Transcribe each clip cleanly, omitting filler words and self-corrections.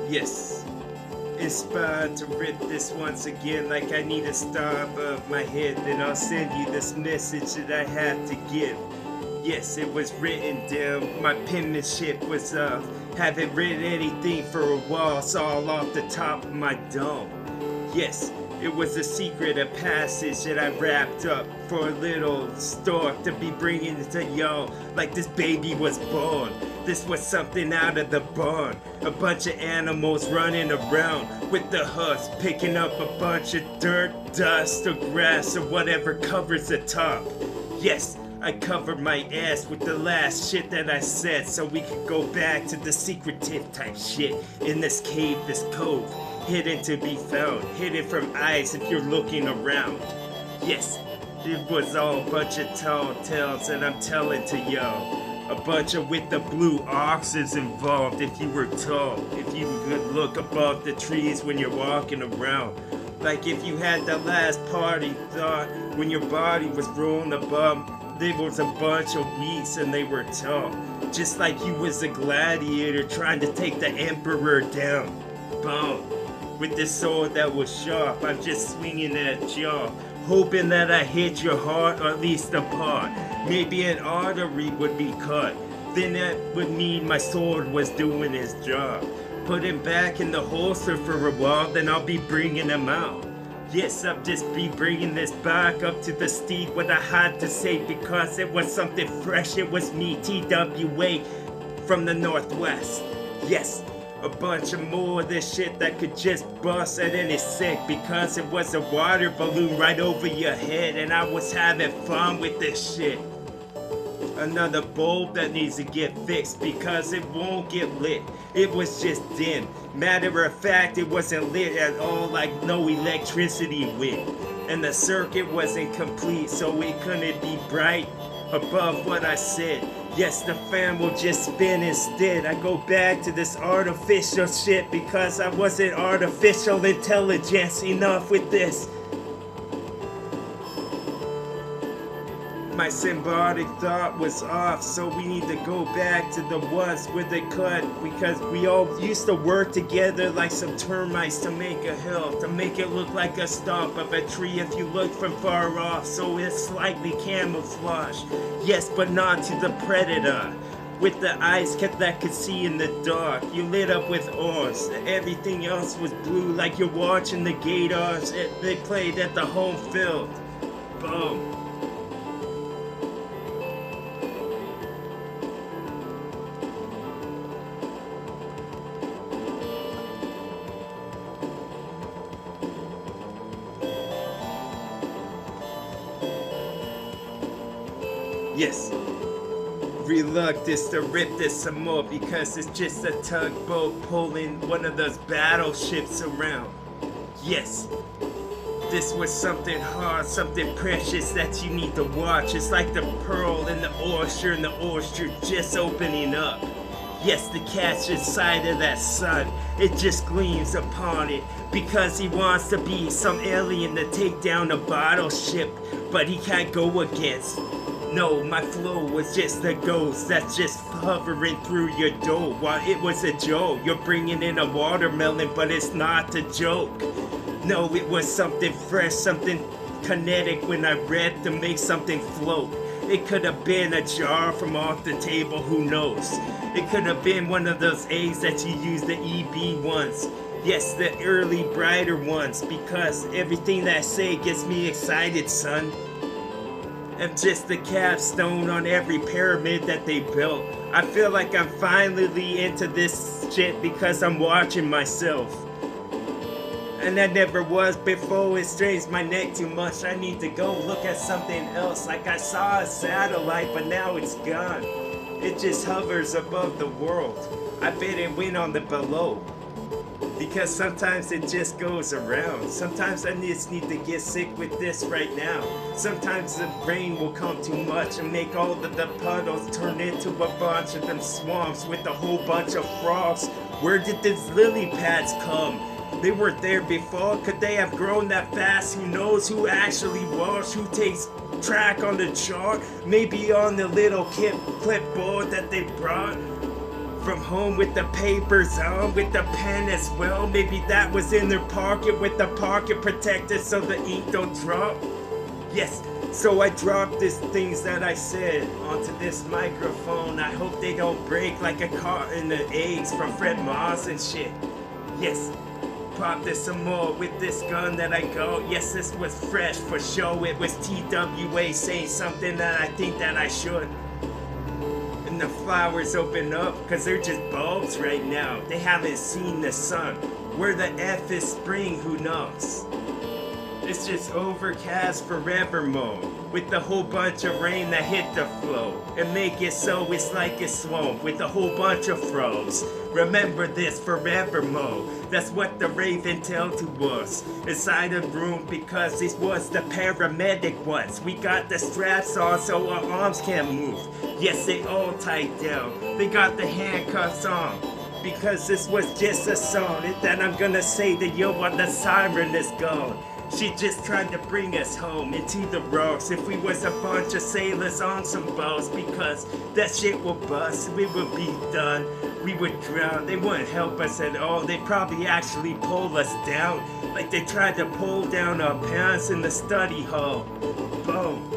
Yes, inspired to rip this once again like I need a star above my head. Then I'll send you this message that I have to give. Yes, it was written down, my penmanship was off. Haven't written anything for a while, it's all off the top of my dome. Yes, it was a secret, a passage that I wrapped up for a little stork to be bringing to y'all like this baby was born. This was something out of the barn. A bunch of animals running around with the husks, picking up a bunch of dirt, dust, or grass, or whatever covers the top. Yes, I covered my ass with the last shit that I said so we could go back to the secretive type shit in this cave, this cove. Hidden to be found, hidden from eyes if you're looking around. Yes, it was all a bunch of tall tales that I'm telling to y'all. A bunch of with the blue oxes involved if you were tall. If you could look above the trees when you're walking around. Like if you had the last party thought when your body was rolling above. There was a bunch of weeds and they were tall. Just like you was a gladiator trying to take the emperor down. Boom. With this sword that was sharp, I'm just swinging that jaw. Hoping that I hit your heart or at least a part. Maybe an artery would be cut. Then that would mean my sword was doing its job. Put him back in the holster for a while, then I'll be bringing him out. Yes, I'll just be bringing this back up to the steed what I had to say because it was something fresh. It was me, TWA, from the Northwest. Yes, a bunch of more of this shit that could just bust at any sec because it was a water balloon right over your head and I was having fun with this shit. Another bulb that needs to get fixed because it won't get lit. It was just dim. Matter of fact, it wasn't lit at all, like no electricity went. And the circuit wasn't complete, so it couldn't be bright above what I said. Yes, the fan will just spin instead. I go back to this artificial shit because I wasn't artificial intelligence enough with this. My symbiotic thought was off, so we need to go back to the ones where they cut because we all used to work together like some termites to make a hill, to make it look like a stump of a tree if you look from far off, so it's slightly camouflaged. Yes, but not to the predator. With the eyes that could see in the dark, you lit up with orange. Everything else was blue, like you're watching the Gators. They played at the home field. Boom. Yes, reluctance to rip this some more because it's just a tugboat pulling one of those battleships around. Yes, this was something hard, something precious that you need to watch. It's like the pearl in the oyster and the oyster just opening up. Yes, the catch inside of that sun, it just gleams upon it because he wants to be some alien to take down a battleship, but he can't go against. No, my flow was just a ghost that's just hovering through your dough. While it was a joke, you're bringing in a watermelon, but it's not a joke. No, it was something fresh, something kinetic when I read to make something float. It could have been a jar from off the table, who knows? It could have been one of those eggs that you use the EB ones. Yes, the early brighter ones, because everything that I say gets me excited, son. I'm just the capstone on every pyramid that they built. I feel like I'm finally into this shit because I'm watching myself. And I never was before. It strains my neck too much. I need to go look at something else. Like I saw a satellite, but now it's gone. It just hovers above the world. I bet it went on the below. Because sometimes it just goes around. Sometimes I just need to get sick with this right now. Sometimes the rain will come too much and make all of the puddles turn into a bunch of them swamps with a whole bunch of frogs. Where did these lily pads come? They weren't there before. Could they have grown that fast? Who knows who actually was? Who takes track on the chart? Maybe on the little clipboard that they brought? From home with the papers on, with the pen as well. Maybe that was in their pocket with the pocket protector so the ink don't drop. Yes, so I dropped these things that I said onto this microphone. I hope they don't break like a carton of eggs from Fred Moss and shit. Yes, pop this some more with this gun that I got. Yes, this was fresh for show. It was TWA saying something that I think that I should. And the flowers open up, cause they're just bulbs right now. They haven't seen the sun. Where the F is spring, who knows? It's just overcast forevermore, with a whole bunch of rain that hit the flow and make it so it's like a swamp with a whole bunch of frogs. Remember this forevermore. That's what the raven tell to us inside the room, because this was the paramedic ones. We got the straps on so our arms can't move. Yes, they all tied down. They got the handcuffs on. Because this was just a song, and then I'm gonna say that yo, what the siren is gone. She just tried to bring us home into the rocks. If we was a bunch of sailors on some boats, because that shit would bust, we would be done. We would drown. They wouldn't help us at all. They'd probably actually pull us down, like they tried to pull down our pants in the study hall. Boom.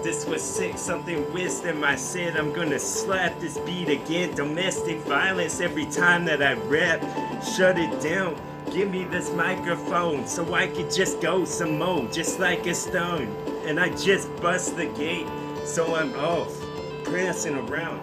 This was sick, something wisdom I said. I'm gonna slap this beat again. Domestic violence every time that I rap. Shut it down. Give me this microphone so I could just go some more, just like a stone. And I just bust the gate, so I'm off, prancing around.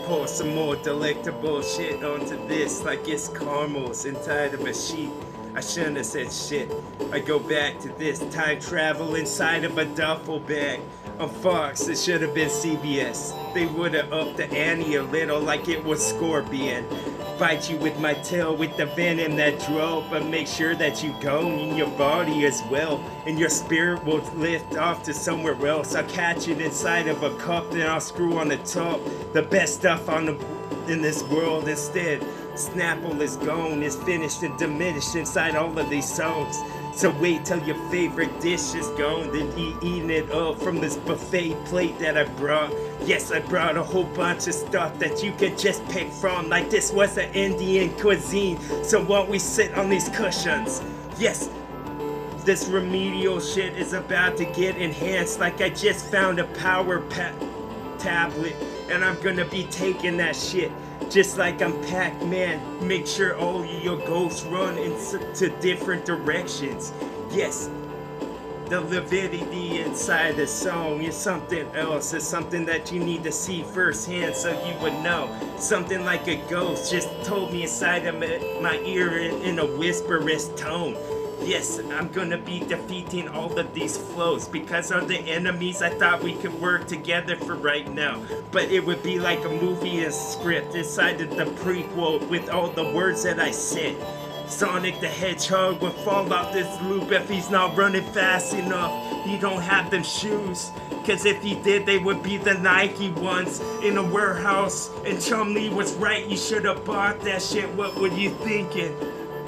Pour some more delectable shit onto this like it's caramels inside of a sheet. I shouldn't have said shit. I go back to this time travel inside of a duffel bag. On Fox, it should have been CBS. They would have upped the ante a little like it was Scorpion. Bite you with my tail with the venom that drove, but make sure that you go in your body as well, and your spirit will lift off to somewhere else. I'll catch it inside of a cup, then I'll screw on the top the best stuff in this world instead. Snapple is gone, it's finished and diminished inside all of these songs. So wait till your favorite dish is gone, then eating it up from this buffet plate that I brought. Yes, I brought a whole bunch of stuff that you can just pick from, like this was an Indian cuisine. So won't we sit on these cushions? Yes, this remedial shit is about to get enhanced, like I just found a power tablet, and I'm gonna be taking that shit. Just like I'm Pac-Man, make sure all your ghosts run into different directions. Yes, the lividity inside the song is something else. It's something that you need to see firsthand so you would know. Something like a ghost just told me inside of my ear in a whisperous tone. Yes, I'm gonna be defeating all of these flows because of the enemies. I thought we could work together for right now, but it would be like a movie and script inside of the prequel with all the words that I said. Sonic the Hedgehog would fall off this loop if he's not running fast enough. He don't have them shoes, cause if he did, they would be the Nike ones in a warehouse. And Chumlee was right, you should have bought that shit. What were you thinking?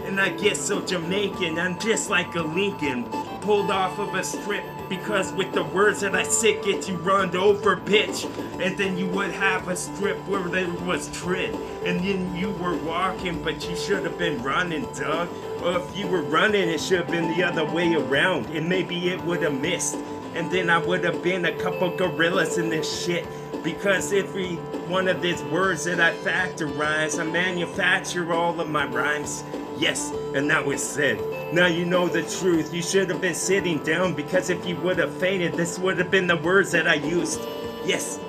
And I get so Jamaican, I'm just like a Lincoln, pulled off of a strip, because with the words that I said get you run over, bitch. And then you would have a strip where there was tread, and then you were walking, but you should have been running, dog. Or if you were running, it should have been the other way around, and maybe it would have missed. And then I would have been a couple gorillas in this shit. Because every one of these words that I factorize, I manufacture all of my rhymes. Yes, and now it's said. Now you know the truth. You should have been sitting down, because if you would have fainted, this would have been the words that I used. Yes,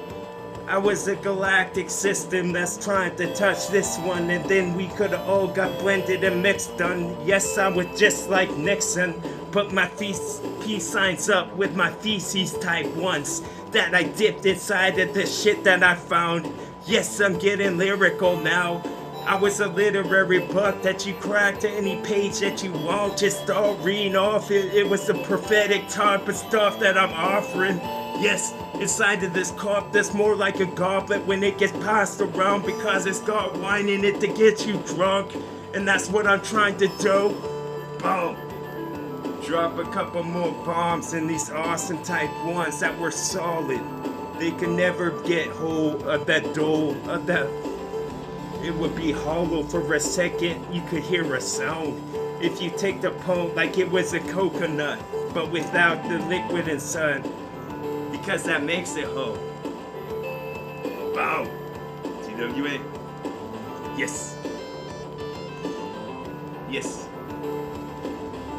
I was a galactic system that's trying to touch this one, and then we could have all got blended and mixed done. Yes, I was just like Nixon. Put my peace signs up with my feces type ones that I dipped inside of the shit that I found. Yes, I'm getting lyrical now. I was a literary book that you crack to any page that you want. Just start reading off it. It was the prophetic type of stuff that I'm offering. Yes, inside of this cup that's more like a goblet when it gets passed around because it's got wine in it to get you drunk. And that's what I'm trying to do. Boom. Drop a couple more bombs in these awesome type ones that were solid. They can never get hold of that dough, of that. It would be hollow for a second. You could hear a sound. If you take the pone like it was a coconut, but without the liquid inside. Because that makes it whole. Boom. TWA. Yes. Yes.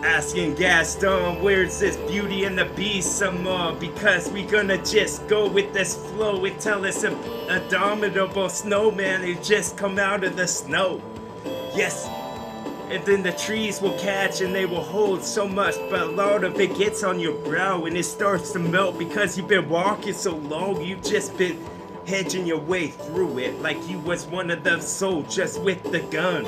Asking Gaston, where's this Beauty and the Beast some more? Because we gonna just go with this flow until it's a abominable snowman who just come out of the snow. Yes. And then the trees will catch and they will hold so much, but a lot of it gets on your brow and it starts to melt because you've been walking so long. You've just been hedging your way through it like you was one of them soldiers with the gun.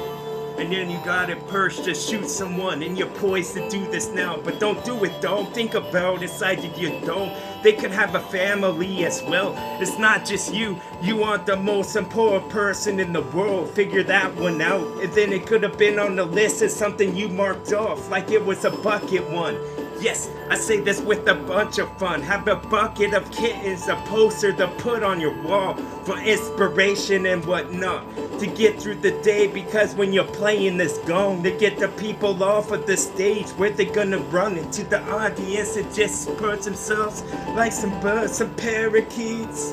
And then you got it perched to shoot someone and you're poised to do this now. But don't do it, dog. Think about inside of your dome. They could have a family as well. It's not just you. You aren't the most important person in the world. Figure that one out. And then it could have been on the list as something you marked off like it was a bucket one. Yes, I say this with a bunch of fun. Have a bucket of kittens, a poster to put on your wall for inspiration and whatnot. To get through the day, because when you're playing this gong, to get the people off of the stage, where they gonna run into the audience and just spread themselves like some birds, some parakeets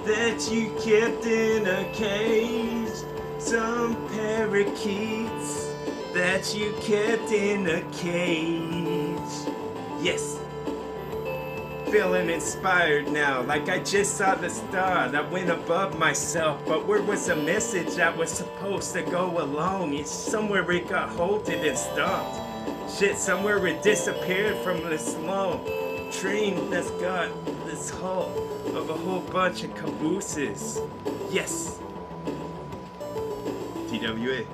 that you kept in a cage. Some parakeets that you kept in a cage. Yes. Feeling inspired now, like I just saw the star that went above myself. But where was the message that was supposed to go along? It's somewhere it got halted and stopped. Shit, somewhere it disappeared from this long train that's got this hull of a whole bunch of cabooses. Yes. TWA.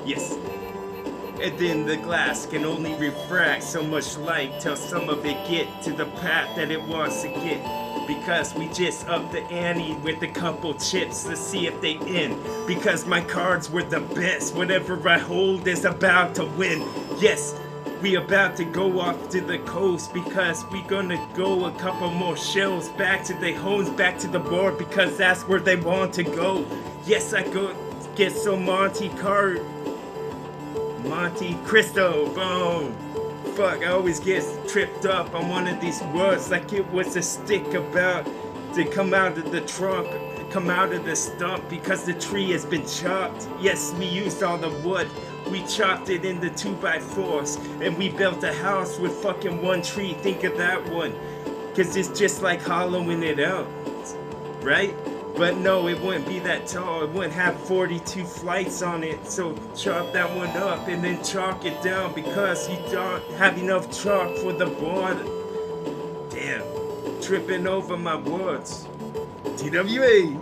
Yes. And then the glass can only refract so much light till some of it get to the path that it wants to get. Because we just upped the ante with a couple chips to see if they end. Because my cards were the best. Whatever I hold is about to win. Yes, we about to go off to the coast because we gonna go a couple more shells back to their homes, back to the board because that's where they want to go. Yes, I go get some Monte Cristo, boom. Fuck, I always get tripped up on one of these words like it was a stick about to come out of the trunk, come out of the stump because the tree has been chopped. Yes, we used all the wood. We chopped it into 2x4s and we built a house with fucking one tree. Think of that one. Cause it's just like hollowing it out, right? But no, it wouldn't be that tall. It wouldn't have 42 flights on it. So chop that one up and then chalk it down because you don't have enough chalk for the board. Damn, tripping over my words. TWA.